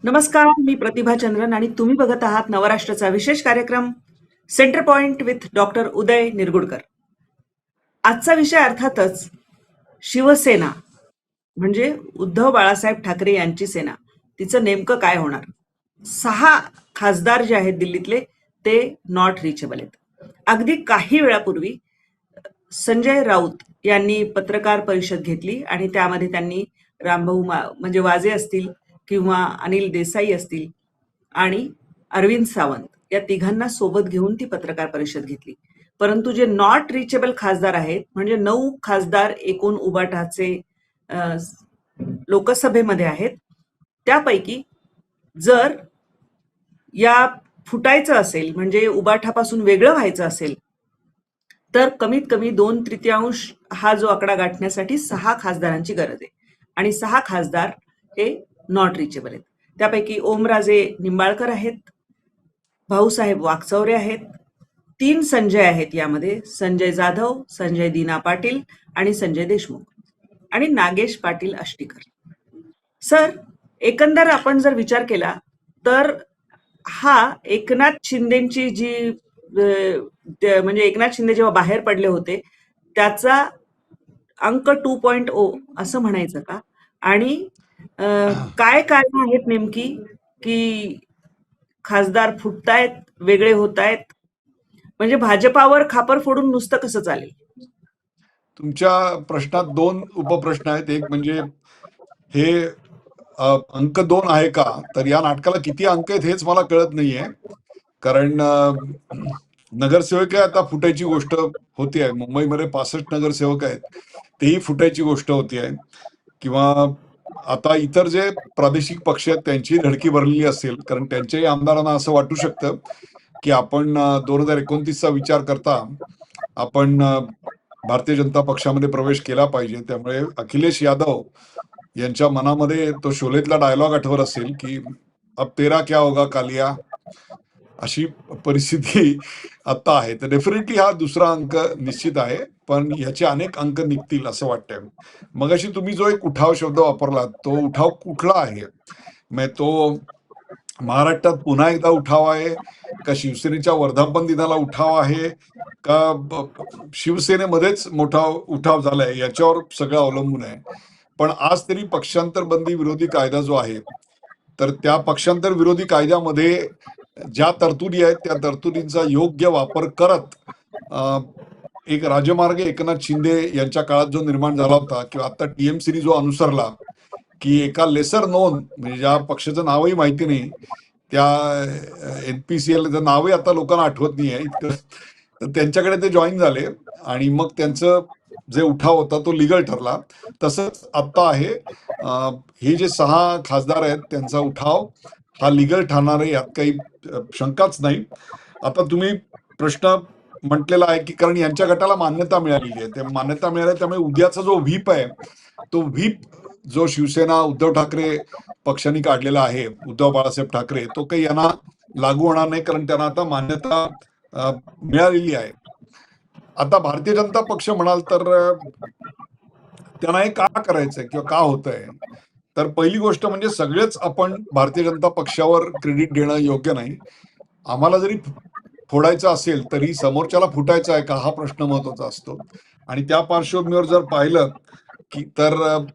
नमस्कार, मी प्रतिभा चंद्रन आणि तुम्ही बघत आहात नवराष्ट्राचा विशेष कार्यक्रम centre point with doctor Uday Nirgudkar. आजचा विषय अर्थातच शिवसेना म्हणजे उद्धव बाळासाहेब ठाकरे यांची सेना. तिचं नेमकं काय होणार? 6 खासदार जे आहेत दिल्लीतले ते नॉट रिचेबल आहेत. अगदी काही वेळापूर्वी संजय राऊत यांनी पत्रकार परिषद घेतली आणि त्यामध्ये त्यांनी रामभाऊ म्हणजे वाजे असतील किंवा अनिल देसाई असतील आणि अरविंद सावंत या तिघांना सोबत घेऊन ती पत्रकार परिषद घेतली. परंतु जे नॉट रिचेबल खासदार आहेत म्हणजे 9 खासदार एकूण उबाटाचे लोकसभेमध्ये आहेत, त्यापैकी जर या फुटायचं असेल म्हणजे उबाठापासून वेगळं व्हायचं असेल तर कमीत कमी 2/3 हा जो आकडा गाठण्यासाठी 6 खासदारांची गरज आहे आणि 6 खासदार हे नॉट रिचेबल आहेत. त्यापैकी ओमराजे निंबाळकर आहेत, भाऊसाहेब वाकचौरे आहेत, 3 संजय आहेत यामध्ये, संजय जाधव, संजय दीना पाटील आणि संजय देशमुख आणि नागेश पाटील आष्टीकर. सर, एकंदर आपण जर विचार केला तर हा एकनाथ शिंदेची जी म्हणजे एकनाथ शिंदे जेव्हा बाहेर पडले होते त्याचा अंक 2.0 असं म्हणायचं का? आणि काय कारण आहेत नेमकी की खासदार फुटतायत, वेगळे होत आहेत? म्हणजे भाजपावर खापर फोडून नुसतं कसं चालेल? तुमच्या प्रश्नात 2 उपप्रश्न आहेत. एक म्हणजे हे अंक 2 आहे का? तर या नाटकाला किती अंक आहेत हेच मला कळत नाहीये. कारण नगरसेवक आता फुटायची गोष्ट होती आहे. मुंबईमध्ये 65 नगरसेवक आहेत, तेही फुटायची गोष्ट होती आहे. किंवा आता इतर जे प्रादेशिक पक्ष आहेत त्यांची धडकी भरलेली असेल, कारण त्यांच्याही आमदारांना असं वाटू शकतं की आपण 2029चा विचार करता आपण भारतीय जनता पक्षामध्ये प्रवेश केला पाहिजे. त्यामुळे अखिलेश यादव यांच्या मनामध्ये तो शोलेतला डायलॉग आठवत असेल की अब तेरा क्या होगा कालिया, अशी परिस्थिती आता आहे. तर डेफिनेटली हा दुसरा अंक निश्चित आहे, पण ह्याचे अनेक अंक निघतील असं वाटतंय. मगाशी तुम्ही जो एक उठाव शब्द वापरला तो उठाव कुठला आहे? म्हणजे तो महाराष्ट्रात पुन्हा एकदा उठाव आहे का शिवसेनेच्या वर्धापन दिनाला उठाव आहे का शिवसेनेमध्येच मोठा उठाव झालाय याच्यावर सगळं अवलंबून आहे. पण आज तरी पक्षांतर बंदी विरोधी कायदा जो आहे तर त्या पक्षांतर विरोधी कायद्यामध्ये ज्या तरतुदी आहेत त्या तरतुदींचा योग्य वापर करत एक राजमार्ग एकनाथ शिंदे यांच्या काळात जो निर्माण झाला होता किंवा आता टीएमसीने जो अनुसरला की एका लेसर नोन म्हणजे ज्या पक्षाचं नावही माहिती नाही त्या NPCL नावही आता लोकांना आठवत नाही आहे इतकं, तर त्यांच्याकडे ते जॉईन झाले आणि मग त्यांचं जे उठाव होता तो लिगल ठरला. तसंच आता आहे हे जे 6 खासदार आहेत त्यांचा उठाव हा लिगल ठरणार आहे, यात काही शंकाच नाही. आता तुम्ही प्रश्न म्हटलेला आहे की कारण यांच्या गटाला मान्यता मिळालेली आहे, ते मान्यता मिळाली त्यामुळे उद्याचा जो व्हीप आहे तो व्हीप जो शिवसेना उद्धव ठाकरे पक्षाने काढलेला आहे, उद्धव बाळासाहेब ठाकरे, तो काही यांना लागू होणार नाही कारण त्यांना आता मान्यता मिळालेली आहे. आता भारतीय जनता पक्ष म्हणाल तर त्यांना हे का करायचंय किंवा का होतंय? तर पहिली गोष्ट म्हणजे सगळेच आपण भारतीय जनता पक्षावर क्रेडिट देणं योग्य नाही. आम्हाला जरी फोडायचं असेल तरी समोरच्याला फुटायचं आहे का हा प्रश्न महत्वाचा असतो. आणि त्या पार्श्वभूमीवर जर पाहिलं की तर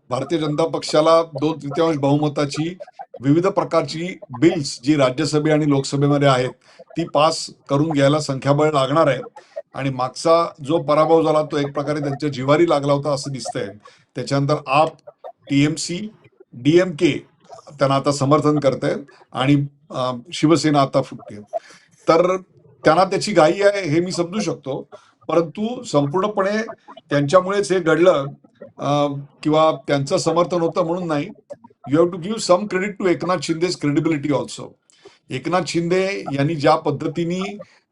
भारतीय जनता पक्षाला 2/3 बहुमताची विविध प्रकारची बिल्स जी राज्यसभे आणि लोकसभेमध्ये आहेत ती पास करून घ्यायला संख्याबळ लागणार आहे. आणि मागचा जो पराभव झाला तो एक प्रकारे त्यांच्या जिव्हारी लागला होता असं दिसतंय. त्याच्यानंतर आप, TMC, DMK त्यांना आता समर्थन करतायत आणि शिवसेना आता फुटते. तर त्यांना त्याची घाई आहे हे मी समजू शकतो, परंतु संपूर्णपणे त्यांच्यामुळेच हे घडलं किंवा त्यांचं समर्थन होतं म्हणून नाही. You have to give some credit to Eknath Shinde's credibility also. Eknath Shinde यांनी ज्या पद्धतीने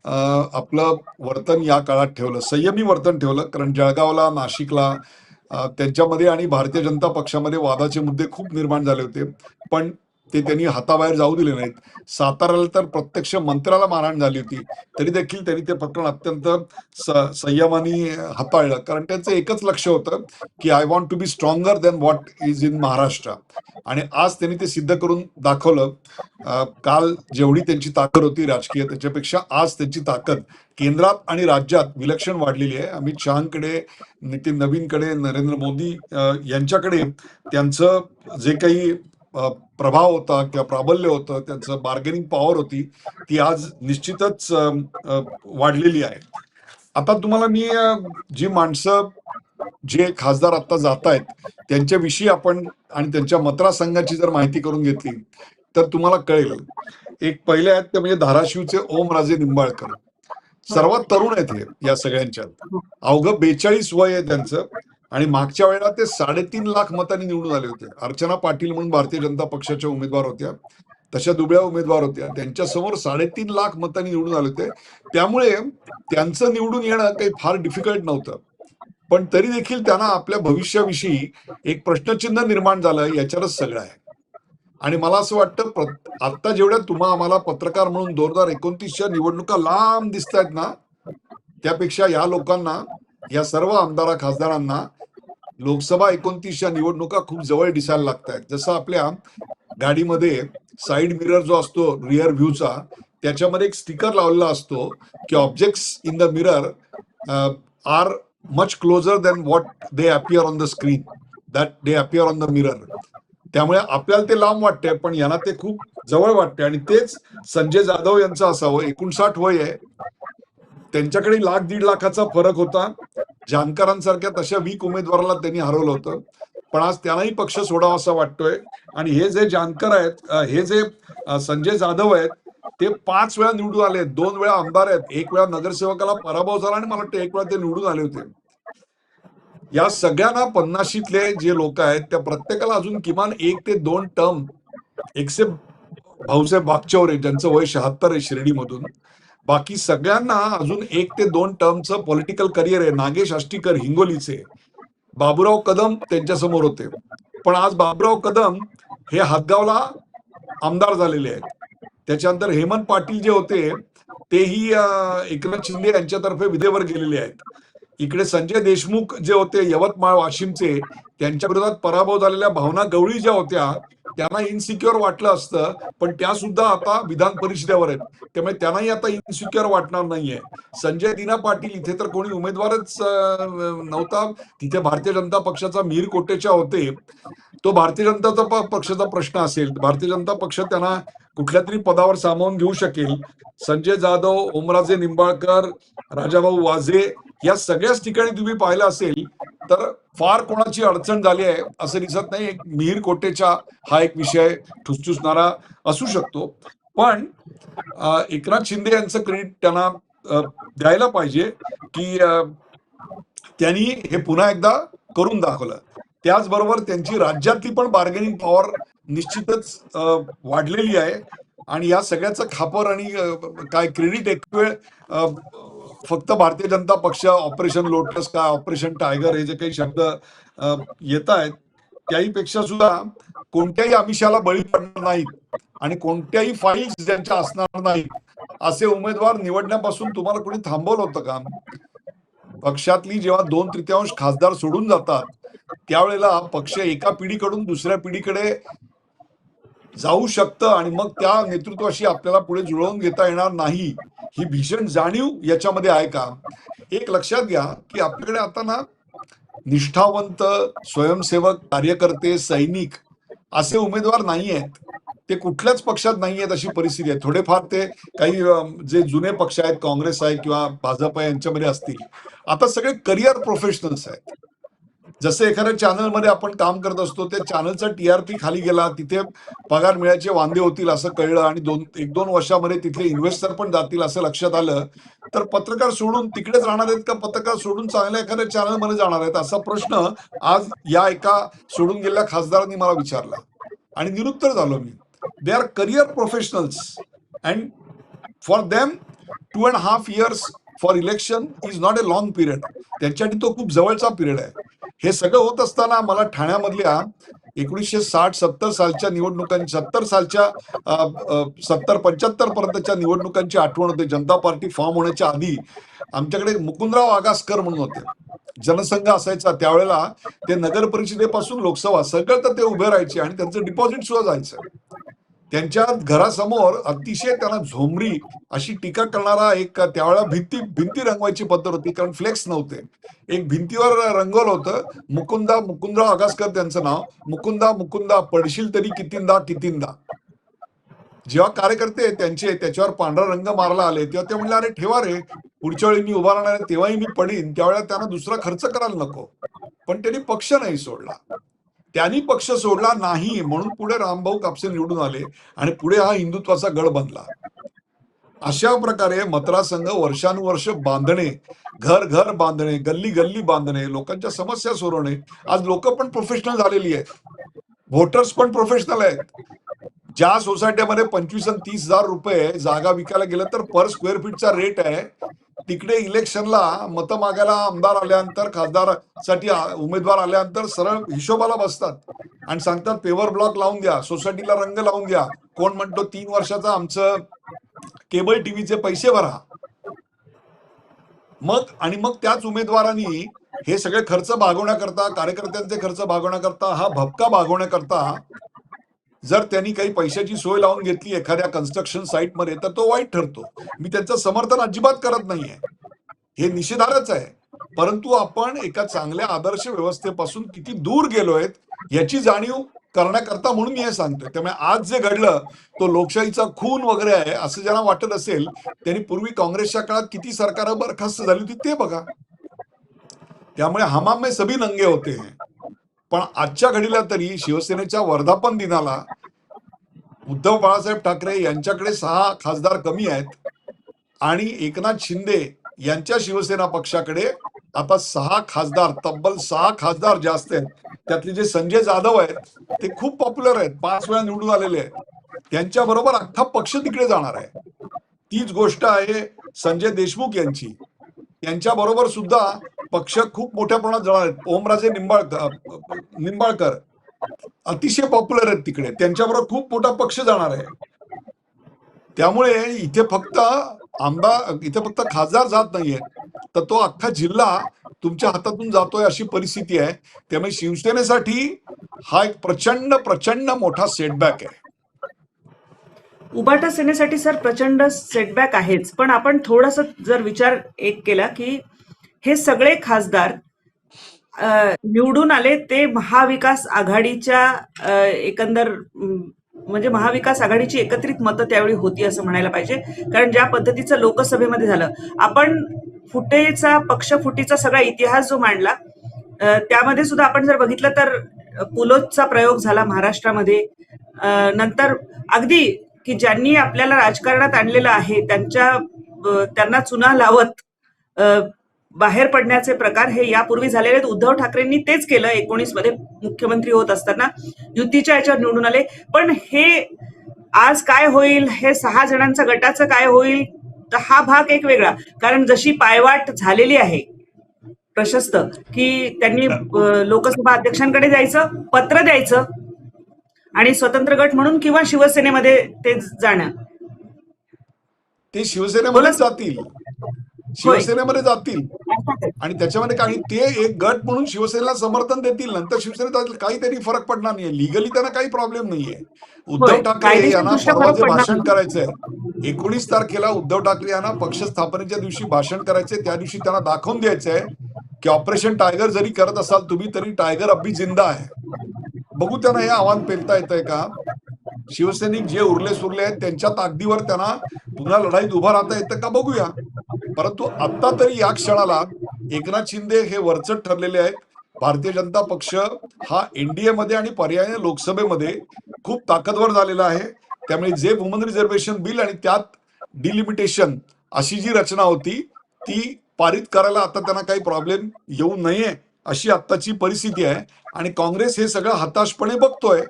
आपलं वर्तन या काळात ठेवलं, संयमी वर्तन ठेवलं, कारण जळगावला, नाशिकला त्यांच्यामध्ये आणि भारतीय जनता पक्षामध्ये वादाचे मुद्दे खूप निर्माण झाले होते, पण ते त्यांनी हाताबाहेर जाऊ दिले नाहीत. साताऱ्याला तर प्रत्यक्ष मंत्र्याला मारहाण झाली होती, तरी देखील त्यांनी ते प्रकरण अत्यंत संयमाने हाताळलं, कारण त्यांचं एकच लक्ष होतं की I want to be stronger than what is in Maharashtra. आणि आज त्यांनी ते सिद्ध करून दाखवलं. काल जेवढी त्यांची ताकद होती राजकीय, त्याच्यापेक्षा आज त्यांची ताकद केंद्रात आणि राज्यात विलक्षण वाढलेली आहे. अमित शहाकडे, नितीन नवीनकडे, नरेंद्र मोदी यांच्याकडे त्यांचं जे काही प्रभाव होता किंवा प्राबल्य होतं, त्यांचं बार्गेनिंग पॉवर होती, ती आज निश्चितच वाढलेली आहे. आता तुम्हाला मी जी माणसं, जे खासदार आता जात आहेत त्यांच्याविषयी आपण आणि त्यांच्या मतदारसंघाची जर माहिती करून घेतली तर तुम्हाला कळेल. एक पहिले आहेत ते म्हणजे धाराशिवचे ओमराजे निंबाळकर. सर्वात तरुण आहेत हे या सगळ्यांच्यात. अवघं 42 वय आहे त्यांचं. आणि मागच्या वेळेला ते 3.5 लाख मतांनी निवडून आले होते. अर्चना पाटील म्हणून भारतीय जनता पक्षाच्या उमेदवार होत्या, तशा दुबळ्या उमेदवार होत्या, त्यांच्यासमोर 3.5 लाख मतांनी निवडून आले होते. त्यामुळे त्यांचं निवडून येणं काही फार डिफिकल्ट नव्हतं. पण तरी देखील त्यांना आपल्या भविष्याविषयी एक प्रश्नचिन्ह निर्माण झालं, याच्यावरच सगळं आहे. आणि मला असं वाटतं आता जेवढ्या आम्हाला पत्रकार म्हणून 2029च्या निवडणुका लांब दिसत आहेत ना, त्यापेक्षा या लोकांना, या सर्व आमदार खासदारांना लोकसभा 29च्या निवडणुका खूप जवळ दिसायला लागत आहेत. जसं आपल्या गाडीमध्ये साईड मिरर जो असतो रिअर व्ह्यूचा, त्याच्यामध्ये एक स्टिकर लावलेला असतो की objects in the mirror are much closer than what they appear on the screen, that they appear on the mirror. त्यामुळे आपल्याला ते लांब वाटते, पण यांना ते खूप जवळ वाटते. आणि तेच संजय जाधव यांचं असावं. 59 वय आहे, त्यांच्याकडे 1.5 लाखाचा फरक होता. जानकरांसारख्या तशा वीक उमेदवाराला त्यांनी हरवलं होतं, पण आज त्यांनाही पक्ष सोडावा असा वाटतोय. आणि हे जे जानकर आहेत, हे जे संजय जाधव आहेत, ते 5 वेळा निवडून आले, 2 वेळा आमदार आहेत, 1 वेळा नगरसेवकाला पराभव झाला आणि मला वाटतं 1 वेळा ते निवडून आले होते. या सगळ्यांना 50शीतले जे लोक आहेत त्या प्रत्येकाला अजून किमान 1 ते 2 टर्म, एक्सेप्ट भाऊसाहेब वागचौरे ज्यांचं वय 76 आहे शिर्डीमधून, बाकी सगळ्यांना अजून 1 ते 2 टर्मचं पॉलिटिकल करिअर आहे. नागेश आष्टीकर हिंगोलीचे, बाबूराव कदम त्यांच्यासमोर होते, पण आज बाबूराव कदम हे हातगावला आमदार झालेले आहेत. त्याच्यानंतर हेमंत पाटील जे होते तेही एकनाथ शिंदे यांच्यातर्फे विधेवर गेलेले आहेत. इकडे संजय देशमुख जे होते यवतमाळ वाशिमचे, त्यांच्या विरोधात पराभव झालेल्या भावना गवळी ज्या होत्या, त्यांना इनसिक्युअर वाटलं असतं, पण त्या सुद्धा आता विधान परिषदेवर आहेत, त्यामुळे त्यांनाही आता इनसिक्युअर वाटणार नाहीये. संजय दिना पाटील, इथे तर कोणी उमेदवारच नव्हता, तिथे भारतीय जनता पक्षाचा मीर कोटेचा होते. तो भारतीय जनता पक्षाचा प्रश्न असेल, भारतीय जनता पक्ष त्यांना कुठल्या तरी पदावर सामावून घेऊ शकेल. संजय जाधव, ओमराजे निंबाळकर, राजाभाऊ वाजे, या सगळ्याच ठिकाणी तुम्ही पाहिलं असेल तर फार कोणाची अडचण झाली आहे असं दिसत नाही. एक मिहीर कोटेचा हा एक विषय ठुसठुसणारा असू शकतो, पण एकनाथ शिंदे यांचं क्रेडिट त्यांना द्यायला पाहिजे की त्यांनी हे पुन्हा एकदा करून दाखवलं. त्याचबरोबर त्यांची राज्यातली पण बार्गेनिंग पॉवर निश्चितच वाढलेली आहे. आणि या सगळ्याचं खापर आणि काय क्रेडिट एक वेळ फक्त भारतीय जनता पक्ष, ऑपरेशन लोटस का ऑपरेशन टायगर, हे जे काही शब्द येत आहेत त्याहीपेक्षा सुद्धा कोणत्याही आमिषाला बळी पडणार नाहीत आणि कोणत्याही फाईल्स ज्यांच्या असणार नाहीत असे उमेदवार निवडण्यापासून तुम्हाला कोणी थांबवलं होतं का? पक्षातली जेव्हा 2/3 खासदार सोडून जातात त्यावेळेला पक्ष एका पिढीकडून दुसऱ्या पिढीकडे जाऊ शकतं आणि मग त्या नेतृत्वाशी आपल्याला पुढे जुळवून घेता येणार नाही, ही भीषण जाणीव याच्यामध्ये आहे का? एक लक्षात घ्या की आपल्याकडे आता ना निष्ठावंत स्वयंसेवक, कार्यकर्ते, सैनिक असे उमेदवार नाही आहेत. ते कुठल्याच पक्षात नाही आहेत अशी परिस्थिती आहे. थोडेफार ते काही जे जुने पक्ष आहेत, काँग्रेस आहे किंवा भाजप आहे, यांच्यामध्ये असतील. आता सगळे करिअर प्रोफेशनल्स आहेत. जसं एखाद्या चॅनलमध्ये आपण काम करत असतो, त्या चॅनलचा TRP खाली गेला, तिथे पगार मिळायचे वांदे होतील असं कळलं आणि 1-2 वर्षामध्ये तिथले इन्व्हेस्टर पण जातील असं लक्षात आलं, तर पत्रकार सोडून तिकडेच राहणार आहेत का पत्रकार सोडून चांगल्या एखाद्या चॅनलमध्ये जाणार आहेत, असा प्रश्न आज या एका सोडून गेलेल्या खासदारांनी मला विचारला आणि निरुत्तर झालो मी. They are career professionals and for them 2.5 years for election is not a long period. त्यांच्यासाठी तो खूप जवळचा पिरियड आहे. हे सगळं होत असताना मला ठाण्यामधल्या 1960-70 सालच्या निवडणुकांची, 70 सालच्या 70-75 पर्यंतच्या निवडणुकांची आठवण होते. जनता पार्टी फॉर्म होण्याच्या आधी आमच्याकडे मुकुंदराव आगासकर म्हणून होते. जनसंघ असायचा त्यावेळेला. ते नगर परिषदेपासून लोकसभा सगळं तर ते उभे राहायचे आणि त्यांचं डिपॉझिट सुद्धा जायचं. त्यांच्या घरासमोर अतिशय त्यांना झोमरी अशी टीका करणारा एक त्यावेळेला भिंती रंगवायची पद्धत होती, कारण फ्लेक्स नव्हते. एक भिंतीवर रंगवलं होतं मुकुंदराव आगासकर त्यांचं नाव. मुकुंदा मुकुंदा पडशील तरी कितींदा कितींदा. जेव्हा कार्यकर्ते त्यांचे त्याच्यावर पांढरा रंग मारला आले तेव्हा ते म्हणले, अरे ठेवा रे, पुढच्या वेळी मी उभा राहणार आहे तेव्हाही मी पडीन, त्यावेळेला त्यांना दुसरा खर्च करायला नको. पण त्यांनी पक्ष नाही सोडला. त्यांनी पक्ष सोडला नाही म्हणून पुढे रामभाऊ कापसे निवडून आले आणि पुढे हा हिंदुत्वाचा गड बनला. अशा प्रकारे मतदारसंघ वर्षानुवर्ष बांधणे, घर घर बांधणे, गल्ली गल्ली बांधणे, लोकांच्या समस्या सोडवणे. आज लोक पण प्रोफेशनल झालेली आहेत, व्होटर्स पण प्रोफेशनल आहेत. ज्या सोसायटीमध्ये 25 आणि 30 हजार रुपये जागा विकायला गेलं तर पर स्क्वेअर फीटचा रेट आहे, तिकडे इलेक्शनला मतं मागायला आमदार आल्यानंतर, खासदारसाठी उमेदवार आल्यानंतर सरळ हिशोबाला बसतात आणि सांगतात पेवर ब्लॉक लावून द्या, सोसायटीला रंग लावून द्या. कोण म्हणतो 3 वर्षाचा आमचं केबल टीव्हीचे पैसे भरा. मग त्याच उमेदवारांनी हे सगळे खर्च भागवण्याकरता, कार्यकर्त्यांचे खर्च भागवण्याकरता, हा भपका भागवण्याकरता जर त्यांनी काही पैशाची सोय लावून घेतली एखाद्या कन्स्ट्रक्शन साईटमध्ये तर तो वाईट ठरतो. मी त्यांचं समर्थन अजिबात करत नाहीये, हे निषेधार्हच आहे. परंतु आपण एका चांगल्या आदर्श व्यवस्थेपासून किती दूर गेलोय याची जाणीव करण्याकरता म्हणून मी हे सांगतोय. त्यामुळे आज जे घडलं तो लोकशाहीचा खून वगैरे आहे असं ज्यांना वाटत असेल त्यांनी पूर्वी काँग्रेसच्या काळात किती सरकार बरखास्त झाली होती ते बघा. त्यामुळे हमाम में सभी नंगे होते हैं. पण आजच्या घडीला तरी शिवसेनेच्या वर्धापन दिनाला उद्धव बाळासाहेब ठाकरे यांच्याकडे 6 खासदार कमी आहेत आणि एकनाथ शिंदे यांच्या शिवसेना पक्षाकडे आता 6 खासदार, तब्बल 6 खासदार जास्त आहेत. त्यातले जे संजय जाधव आहेत ते खूप पॉप्युलर आहेत, 5 वेळा निवडून आलेले आहेत. त्यांच्या बरोबर अख्खा पक्ष तिकडे जाणार आहे. तीच गोष्ट आहे संजय देशमुख यांची. त्यांच्या बरोबर सुद्धा पक्ष खूप मोठ्या प्रमाणात जाणार आहेत. ओमराजे निंबाळकर अतिशय पॉप्युलर आहेत तिकडे, त्यांच्याबरोबर खूप मोठा पक्ष जाणार आहे. त्यामुळे इथे फक्त खासदार जात नाहीये, तर तो अख्खा जिल्हा तुमच्या हातातून जातोय अशी परिस्थिती आहे. त्यामुळे शिवसेनेसाठी हा एक प्रचंड प्रचंड मोठा सेटबॅक आहे. उबाटा सेनेसाठी सर प्रचंड सेटबॅक आहेच, पण आपण थोडंसं जर विचार एक केला की हे सगळे खासदार निवडून आले ते महाविकास आघाडीच्या एकंदर म्हणजे महाविकास आघाडीची एकत्रित मतं त्यावेळी होती असं म्हणायला पाहिजे. कारण ज्या पद्धतीचं लोकसभेमध्ये झालं, आपण पक्ष फुटीचा सगळा इतिहास जो मांडला त्यामध्ये सुद्धा आपण जर बघितलं तर पुलोदचा प्रयोग झाला महाराष्ट्रामध्ये. नंतर अगदी की ज्यांनी आपल्याला राजकारणात आणलेलं आहे त्यांना चुना लावत बाहेर पडण्याचे प्रकार हे यापूर्वी झालेले आहेत. उद्धव ठाकरेंनी तेच केलं 19 मध्ये मुख्यमंत्री होत असताना युतीच्या याच्यावर निवडून आले. पण हे आज काय होईल, हे 6 जणांच्या गटाचं काय होईल, तर हा भाग एक वेगळा. कारण जशी पायवाट झालेली आहे प्रशस्त की त्यांनी लोकसभा अध्यक्षांकडे जायचं, पत्र द्यायचं आणि स्वतंत्र गट म्हणून किंवा शिवसेनेमध्ये ते जाणं. ते शिवसेनेमध्ये जातील आणि त्याच्यामध्ये काही ते एक गट म्हणून शिवसेनेला समर्थन देतील. नंतर शिवसेनेत काहीतरी फरक पडणार नाहीये. लिगली त्यांना काही प्रॉब्लेम नाहीये. उद्धव ठाकरे यांना परवा जे भाषण करायचंय 19 तारखेला उद्धव ठाकरे यांना पक्ष स्थापनेच्या दिवशी भाषण करायचंय. त्या दिवशी त्यांना दाखवून द्यायचंय की ऑपरेशन टायगर जरी करत असाल तुम्ही तरी टायगर अभी जिंदा आहे. बघू त्यांना हे आव्हान पेलता येतंय का. शिवसैनिक जे उरले सुरले आहेत त्यांच्या ताकदीवर त्यांना पुन्हा लढाईत उभं राहता येतं का बघूया. परंतु आता तरी या क्षणाला एकनाथ शिंदे हे वरचढ ठरलेले आहेत. भारतीय जनता पक्ष हा एनडीए मध्ये आणि पर्यायाने लोकसभेमध्ये खूप ताकदवर झालेला आहे. त्यामुळे जे वुमन रिझर्वेशन बिल आणि त्यात डिलिमिटेशन अशी जी रचना होती ती पारित करायला आता त्यांना काही प्रॉब्लेम येऊ नये अशी आत्ताची परिस्थिती आहे. आणि काँग्रेस हे सगळं हताशपणे बघतोय.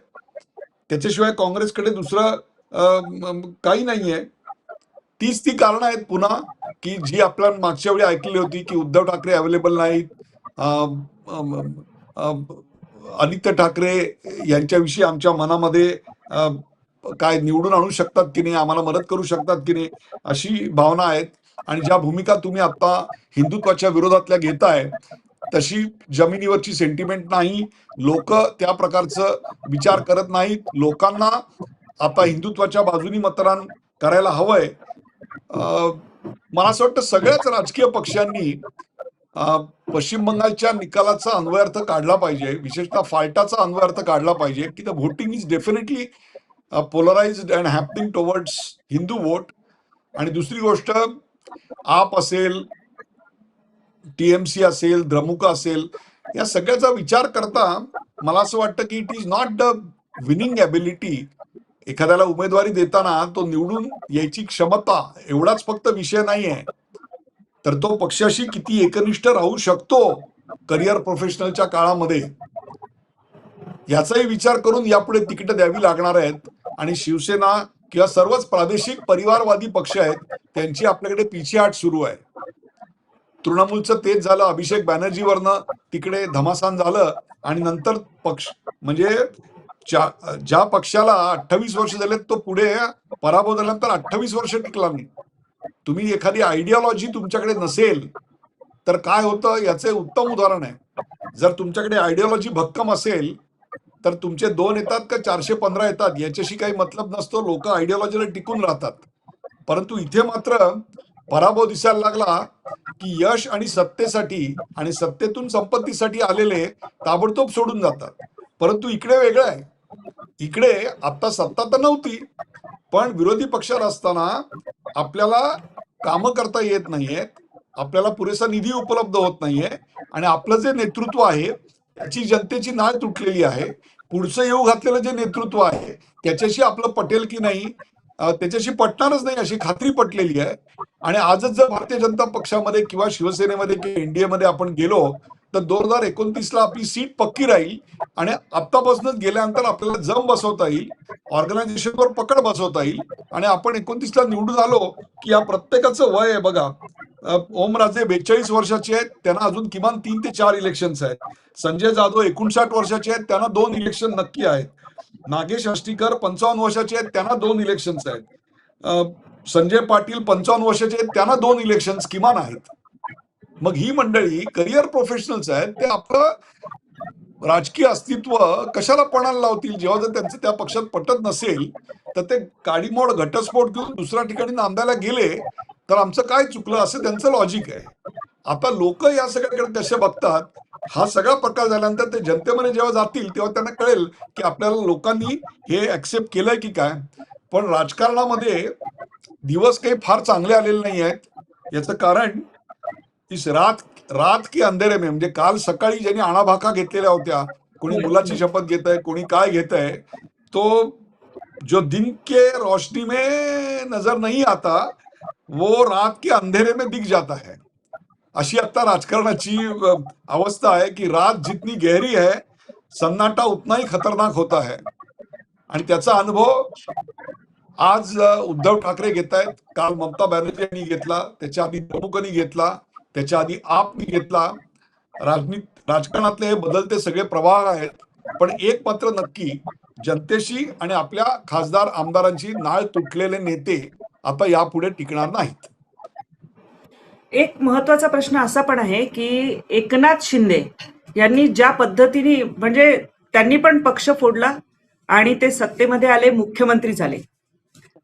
त्याच्याशिवाय काँग्रेसकडे दुसरं काही नाहीये. तीच ती कारणं आहेत पुन्हा की जी आपल्याला मागच्या वेळी ऐकली होती की उद्धव ठाकरे अवेलेबल नाहीत, आदित्य ठाकरे यांच्याविषयी आमच्या मनामध्ये काय निवडून आणू शकतात की नाही, आम्हाला मदत करू शकतात की नाही, अशी भावना आहेत. आणि ज्या भूमिका तुम्ही आता हिंदुत्वाच्या विरोधातल्या घेताय तशी जमिनीवरची सेंटिमेंट नाही. लोक त्या प्रकारचं विचार करत नाहीत. लोकांना आता हिंदुत्वाच्या बाजूनी मतदान करायला हवंय. मला असं वाटतं सगळ्याच राजकीय पक्षांनी पश्चिम बंगालच्या निकालाचा अन्वयार्थ काढला पाहिजे, विशेषतः फाल्टाचा अन्वयार्थ काढला पाहिजे की the voting is definitely polarised and happening towards Hindu vote. आणि दुसरी गोष्ट, आप असेल, टीएमसी असेल, द्रमुक असेल, या सगळ्याचा विचार करता मला असं वाटतं की it is not the winning ability. एखाद्याला उमेदवारी देताना तो निवडून यायची क्षमता एवढाच फक्त विषय नाही आहे, तर तो पक्षाशी किती एकनिष्ठ राहू शकतो करिअर प्रोफेशनलच्या काळामध्ये, याचाही विचार करून यापुढे तिकीट द्यावी लागणार आहेत. आणि शिवसेना किंवा सर्वच प्रादेशिक परिवारवादी पक्ष आहेत त्यांची आपल्याकडे पिछेहाट सुरू आहे. तृणमूलचं तेच झालं, अभिषेक बॅनर्जीवरनं तिकडे धमासान झालं. आणि नंतर पक्ष म्हणजे ज्या पक्षाला 28 वर्ष झाले तो पुढे पराभव झाल्यानंतर 28 वर्ष टिकला नाही. तुम्ही एखादी आयडिओलॉजी तुमच्याकडे नसेल तर काय होतं याचे उत्तम उदाहरण आहे. जर तुमच्याकडे आयडिओलॉजी भक्कम असेल तर तुमचे 2 येतात का 415 येतात याच्याशी काही मतलब नसतो. लोक आयडिओलॉजीला टिकून राहतात. परंतु इथे मात्र पराभव दिसायला लागला की यश आणि सत्तेसाठी आणि सत्तेतून संपत्तीसाठी आलेले ताबडतोब सोडून जातात. परंतु इकडे वेगळं आहे. इकडे आता सत्ता तर नव्हती, पण विरोधी पक्षात असताना आपल्याला कामं करता येत नाहीयेत, आपल्याला पुरेसा निधी उपलब्ध होत नाहीये, आणि आपलं जे नेतृत्व आहे त्याची जनतेची नाळ तुटलेली आहे. पुढचं येऊ घातलेलं जे नेतृत्व आहे त्याच्याशी आपलं पटेल की नाही, त्याच्याशी पटणारच नाही अशी खात्री पटलेली आहे. आणि आजच जर भारतीय जनता पक्षामध्ये किंवा शिवसेनेमध्ये किंवा एनडीए आपण गेलो तर 2029ला आपली सीट पक्की राहील. आणि आत्तापासूनच गेल्यानंतर आपल्याला जम बसवता येईल, ऑर्गनायझेशनवर पकड बसवता येईल. आणि आपण 29ला निवडून आलो की या प्रत्येकाचं वय आहे बघा. ओमराजे 42 वर्षाचे आहेत, त्यांना अजून किमान 3 ते 4 इलेक्शन्स आहेत. संजय जाधव 59 वर्षाचे आहेत, त्यांना 2 इलेक्शन नक्की आहेत. नागेश आष्टीकर 55 वर्षाचे आहेत, त्यांना 2 इलेक्शन्स आहेत. संजय पाटील 55 वर्षाचे आहेत, त्यांना 2 इलेक्शन्स किमान आहेत. मग ही मंडळी करिअर प्रोफेशनल्स आहेत, ते आपलं राजकीय अस्तित्व कशाला पणाला लावतील. जेव्हा जर त्यांचं त्या पक्षात पटत नसेल तर ते काडीमोड घटस्फोट घेऊन दुसऱ्या ठिकाणी नांदायला गेले तर आमचं काय चुकलं असं त्यांचं लॉजिक आहे. आता लोक या सगळ्याकडे कसे बघतात, हा सगळा प्रकार झाल्यानंतर ते जनतेमध्ये जेव्हा जातील तेव्हा त्यांना कळेल की आपल्याला लोकांनी हे ऍक्सेप्ट केलंय की काय. पण राजकारणामध्ये दिवस काही फार चांगले आलेले नाही आहेत. याचं कारण इस रात की अंधेरे में, म्हणजे काल सकाळी ज्यांनी आणाभाका घेतलेल्या होत्या, कोणी मुलाची शपथ घेत आहे, कोणी काय घेत आहे, तो जो दिन के रोशनी में नजर नहीं आता वो रात के अंधेरे में दिख जाता है. अशी आता राजकारणाची अवस्था आहे की रात जितनी गहरी है सन्नाटा उतना ही खतरनाक होता है. आणि त्याचा अनुभव आज उद्धव ठाकरे घेत आहेत, काल ममता बॅनर्जी यांनी घेतला, त्याच्या आधी द्रमुकनी घेतला, त्याच्या आधी आपनी घेतला. राजकारणातले हे बदलते सगळे प्रवाह आहेत. पण एक मात्र नक्की, जनतेशी आणि आपल्या खासदार आमदारांची नाळ तुटलेले नेते आता यापुढे टिकणार नाहीत. एक महत्वाचा प्रश्न असा पण आहे की एकनाथ शिंदे यांनी ज्या पद्धतीने, म्हणजे त्यांनी पण पक्ष फोडला आणि ते सत्तेमध्ये आले, मुख्यमंत्री झाले,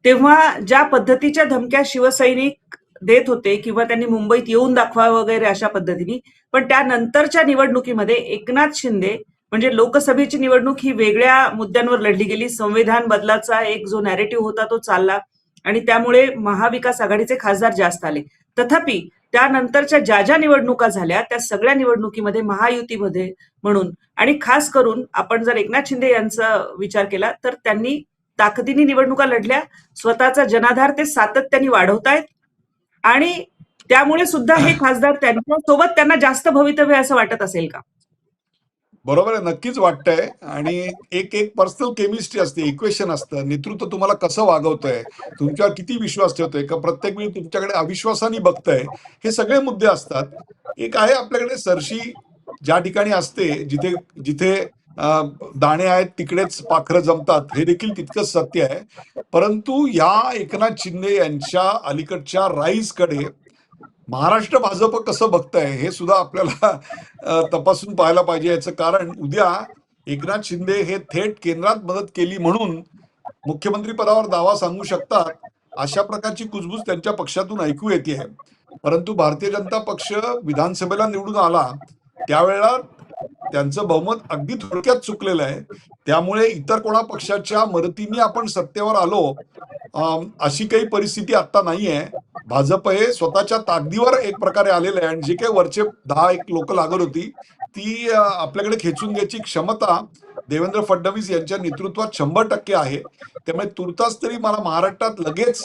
तेव्हा ज्या पद्धतीच्या धमक्या शिवसैनिक देत होते किंवा त्यांनी मुंबईत येऊन दाखवा वगैरे अशा पद्धतीने, पण त्यानंतरच्या निवडणुकीमध्ये एकनाथ शिंदे, म्हणजे लोकसभेची निवडणूक ही वेगळ्या मुद्द्यांवर लढली गेली. संविधान बदलाचा एक जो नॅरेटिव्ह होता तो चालला आणि त्यामुळे महाविकास आघाडीचे खासदार जास्त आले. तथापि त्यानंतरच्या ज्या ज्या निवडणुका झाल्या त्या सगळ्या निवडणुकीमध्ये महायुतीमध्ये म्हणून, आणि खास करून आपण जर एकनाथ शिंदे यांचा विचार केला तर त्यांनी ताकदीने निवडणुका लढल्या, स्वतःचा जनाधार ते सातत्याने वाढवतायत आणि त्यामुळे सुद्धा हे खासदार त्यांच्या सोबत त्यांना जास्त भवितव्य असं वाटत असेल का? बरोबर आहे, नक्कीच वाटतंय. आणि एक एक पर्सनल केमिस्ट्री असते, इक्वेशन असतं. नेतृत्व तुम्हाला कसं वागवतंय, तुमच्यावर किती विश्वास ठेवतोय, का प्रत्येक वेळी तुमच्याकडे अविश्वासाने बघतंय, हे सगळे मुद्दे असतात. एक आहे आपल्याकडे सरशी ज्या ठिकाणी असते, जिथे जिथे दाणे आहेत तिकडेच पाखरं जमतात, हे देखील तितकंच सत्य आहे. परंतु या एकनाथ शिंदे यांच्या अलीकडच्या राईजकडे महाराष्ट्र भाजप कसं बघतंय हे सुद्धा आपल्याला तपासून पाहायला पाहिजे. याचं कारण उद्या एकनाथ शिंदे हे थेट केंद्रात मदत केली म्हणून मुख्यमंत्री पदावर दावा सांगू शकतात, अशा प्रकारची कुजबूज त्यांच्या पक्षातून ऐकू येते. परंतु भारतीय जनता पक्ष विधानसभेला निवडून आला त्यावेळेला त्यांचं बहुमत अगदी थोडक्यात चुकलेलं आहे. त्यामुळे इतर कोणा पक्षाच्या मदतीने आपण सत्तेवर आलो अशी काही परिस्थिती आता नाहीये. भाजप हे स्वतःच्या ताकदीवर एक प्रकारे आलेलं आहे आणि जे काही वरचे 10-1 लोक लागत होती ती आपल्याकडे खेचून घ्यायची क्षमता देवेंद्र फडणवीस यांच्या नेतृत्वात 100% आहे. त्यामुळे तुर्तास तरी मला महाराष्ट्रात लगेच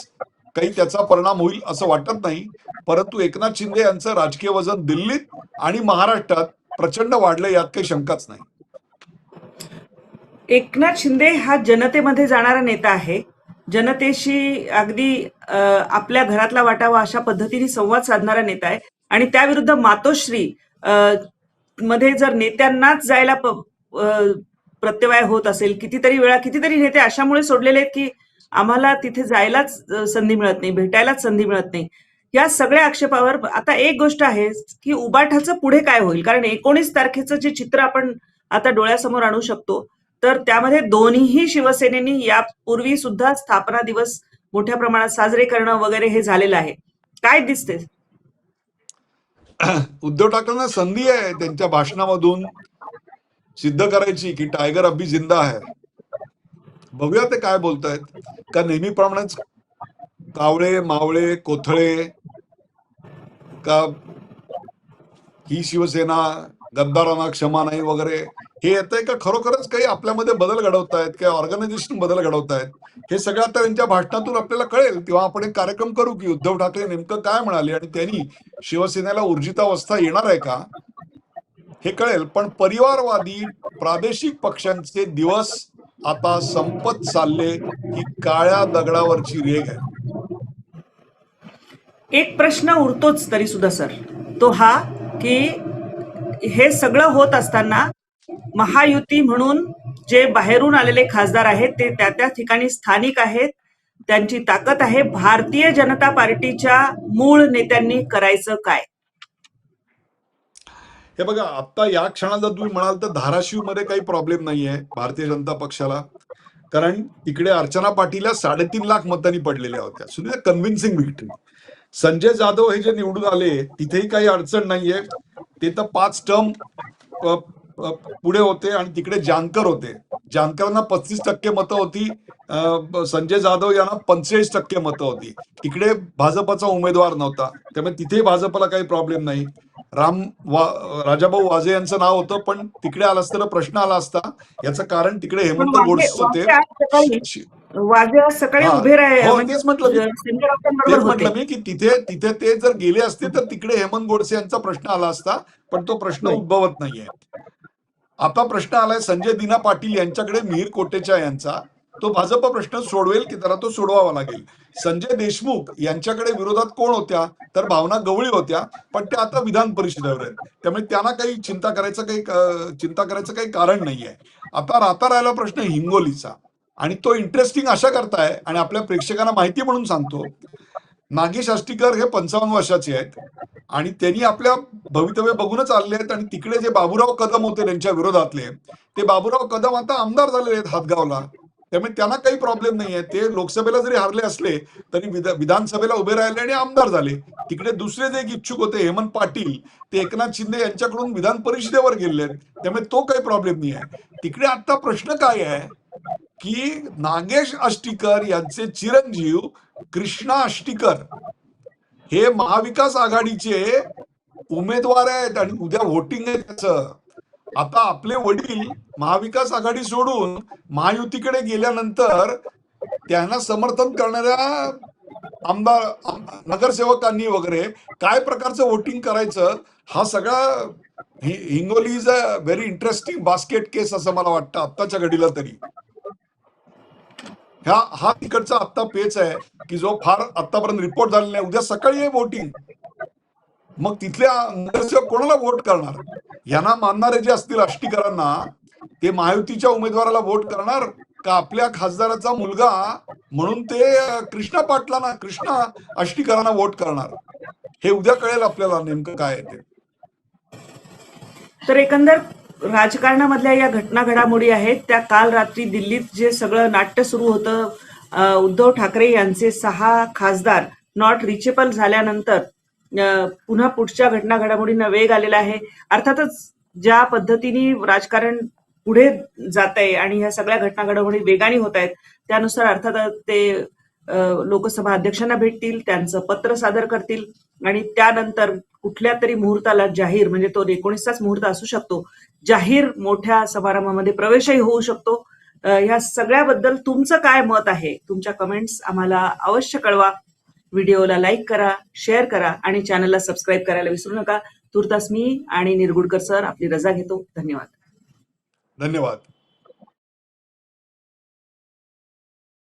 काही त्याचा परिणाम होईल असं वाटत नाही. परंतु एकनाथ शिंदे यांचं राजकीय वजन दिल्लीत आणि महाराष्ट्रात प्रचंड वाढलं, यात काही शंकाच नाही. एकनाथ शिंदे हा जनतेमध्ये जाणारा नेता आहे. जनतेशी अगदी आपल्या घरातला वाटावा अशा पद्धतीने संवाद साधणारा नेता आहे आणि त्याविरुद्ध मातोश्री मध्ये जर नेत्यांनाच जायला प्रत्यवाय होत असेल, कितीतरी वेळा कितीतरी नेते अशामुळे सोडलेले आहेत की आम्हाला तिथे जायलाच संधी मिळत नाही, भेटायलाच संधी मिळत नाही. या सगळ्या आक्षेपावर आता एक गोष्ट आहे की उबाठाचं पुढे काय होईल, कारण 19 तारखेचं जे चित्र आपण आता डोळ्यासमोर आणू शकतो तर त्यामध्ये दोन्ही शिवसेनेनी यापूर्वी सुद्धा स्थापना दिवस मोठ्या प्रमाणात साजरे करणं वगैरे हे झालेलं आहे. काय दिसते? उद्धव ठाकरेंना संधी आहे त्यांच्या भाषणामधून सिद्ध करायची की टायगर अभी जिंदा है. बघूया ते काय बोलतायत. का नेहमीप्रमाणेच कावळे मावळे कोथळे का ही शिवसेना गद्दारांना क्षमा नाही वगैरे हे येतंय, का खरोखरच काही आपल्यामध्ये बदल घडवतायत, काही ऑर्गनायझेशन बदल घडवतायत, हे सगळं आता त्यांच्या भाषणातून आपल्याला कळेल. तेव्हा आपण एक कार्यक्रम करू की उद्धव ठाकरे नेमकं काय म्हणाले आणि त्यांनी शिवसेनेला ऊर्जितावस्था येणार आहे का हे कळेल. पण परिवारवादी प्रादेशिक पक्षांचे दिवस आता संपत चालले ही काळ्या दगडावरची रेघ आहे. एक प्रश्न उरतोच तरी सुद्धा सर, तो हा की हे सगळं होत असताना महायुती म्हणून जे बाहेरून आलेले खासदार आहेत ते त्या ठिकाणी स्थानिक आहेत, त्यांची ताकद आहे. भारतीय जनता पार्टीच्या मूळ नेत्यांनी करायचं काय? हे बघा, आता या क्षणाला जर तुम्ही म्हणाल तर धाराशिव मध्ये काही प्रॉब्लेम नाहीये भारतीय जनता पक्षाला, कारण तिकडे अर्चना पाटील 3.5 लाख मतांनी पडलेल्या होत्या. सुद्धा कन्व्हिन्सिंग विक्ट्री. संजय जाधव हे जे निवडून आले तिथेही काही अडचण नाहीये. ते तर 5 टर्म पुढे होते आणि तिकडे जानकर होते. जानकरांना 35% मतं होती, संजय जाधव यांना 45% मतं होती. इकडे भाजपचा उमेदवार नव्हता, त्यामुळे तिथे भाजपला काही प्रॉब्लेम नाही. राजाभाऊ वाजे यांचं नाव होतं, पण तिकडे आलं असतं प्रश्न आला असता. याचं कारण तिकडे हेमंत गोडसे होते. वाजे आज सकाळी उभे राहिले. तेच म्हटलं मी की तिथे ते जर गेले असते तर तिकडे हेमंत गोडसे यांचा प्रश्न आला असता, पण तो प्रश्न उद्भवत नाहीये. आता प्रश्न आलाय संजय दिना पाटील यांच्याकडे, मिहीर कोटेचा यांचा. तो भाजप प्रश्न सोडवेल की त्याला तो सोडवावा लागेल. संजय देशमुख यांच्याकडे विरोधात कोण होत्या तर भावना गवळी होत्या, पण त्या आता विधान परिषदेवर आहेत, त्यामुळे त्यांना काही चिंता करायचं काही कारण नाहीये. आता राहिला प्रश्न हिंगोलीचा, आणि तो इंटरेस्टिंग अशा करताय आणि आपल्या प्रेक्षकांना माहिती म्हणून सांगतो. नागेश आष्टीकर हे 55 वर्षाचे आहेत आणि त्यांनी आपल्या भवितव्य बघूनच आलेले आहेत. आणि तिकडे जे बाबूराव कदम होते त्यांच्या विरोधातले, ते बाबूराव कदम आता आमदार झालेले आहेत हातगावला, त्यामुळे त्यांना काही प्रॉब्लेम नाहीये. ते लोकसभेला जरी हारले असले तरी विधानसभेला उभे राहिले आणि आमदार झाले. तिकडे दुसरे जे इच्छुक होते हेमंत पाटील, ते एकनाथ शिंदे यांच्याकडून विधान परिषदेवर गेले, त्यामुळे तो काही प्रॉब्लेम नाही आहे. तिकडे आता प्रश्न काय आहे की नागेश आष्टीकर यांचे चिरंजीव कृष्णा आष्टीकर हे महाविकास आघाडीचे उमेदवार आहेत आणि उद्या व्होटिंग आहे त्याचं. आता आपले वडील महाविकास आघाडी सोडून महायुतीकडे गेल्यानंतर त्यांना समर्थन करणाऱ्या आमदार नगरसेवकांनी वगैरे काय प्रकारचं वोटिंग करायचं, हा सगळा Hingoli is a very interesting basket case असं मला वाटतं आत्ताच्या घडीला तरी. हा तिकडचा आत्ता पेच आहे की जो फार आतापर्यंत रिपोर्ट झालेला नाही. उद्या सकाळी आहे वोटिंग, मग तिथल्या नगरसेवक कोणाला वोट करणार? यांना मानणारे जे असतील आष्टीकरांना, ते महायुतीच्या उमेदवाराला वोट करणार का आपल्या खासदाराचा मुलगा म्हणून ते कृष्णा आष्टीकरांना वोट करणार? हे उद्या कळेल आपल्याला नेमकं काय आहे ते. तर एकंदर राजकारणामधल्या या घटना घडामोडी आहेत त्या काल रात्री दिल्लीत जे सगळं नाट्य सुरू होतं, उद्धव ठाकरे यांचे 6 खासदार नॉट रिचेबल झाल्यानंतर पुन्हा पुढच्या घटना घडामोडींना वेग आलेला आहे. अर्थातच ज्या पद्धतीने राजकारण पुढे जात आहे आणि ह्या सगळ्या घटना घडामोडी वेगाने होत आहेत त्यानुसार अर्थातच ते लोकसभा अध्यक्षांना भेटतील, त्यांचं पत्र सादर करतील आणि त्यानंतर कुठल्या तरी मुहूर्ताला जाहीर, म्हणजे तो 19चाच मुहूर्त असू शकतो, जाहीर मोठ्या समारंभामध्ये प्रवेशही होऊ शकतो. ह्या सगळ्याबद्दल तुमचं काय मत आहे? तुमच्या कमेंट्स आम्हाला अवश्य कळवा. व्हिडिओला लाईक करा, शेअर करा आणि चॅनलला सबस्क्राईब करायला विसरू नका. तुर्तास मी आणि निरगुडकर सर आपली रजा घेतो. धन्यवाद. धन्यवाद.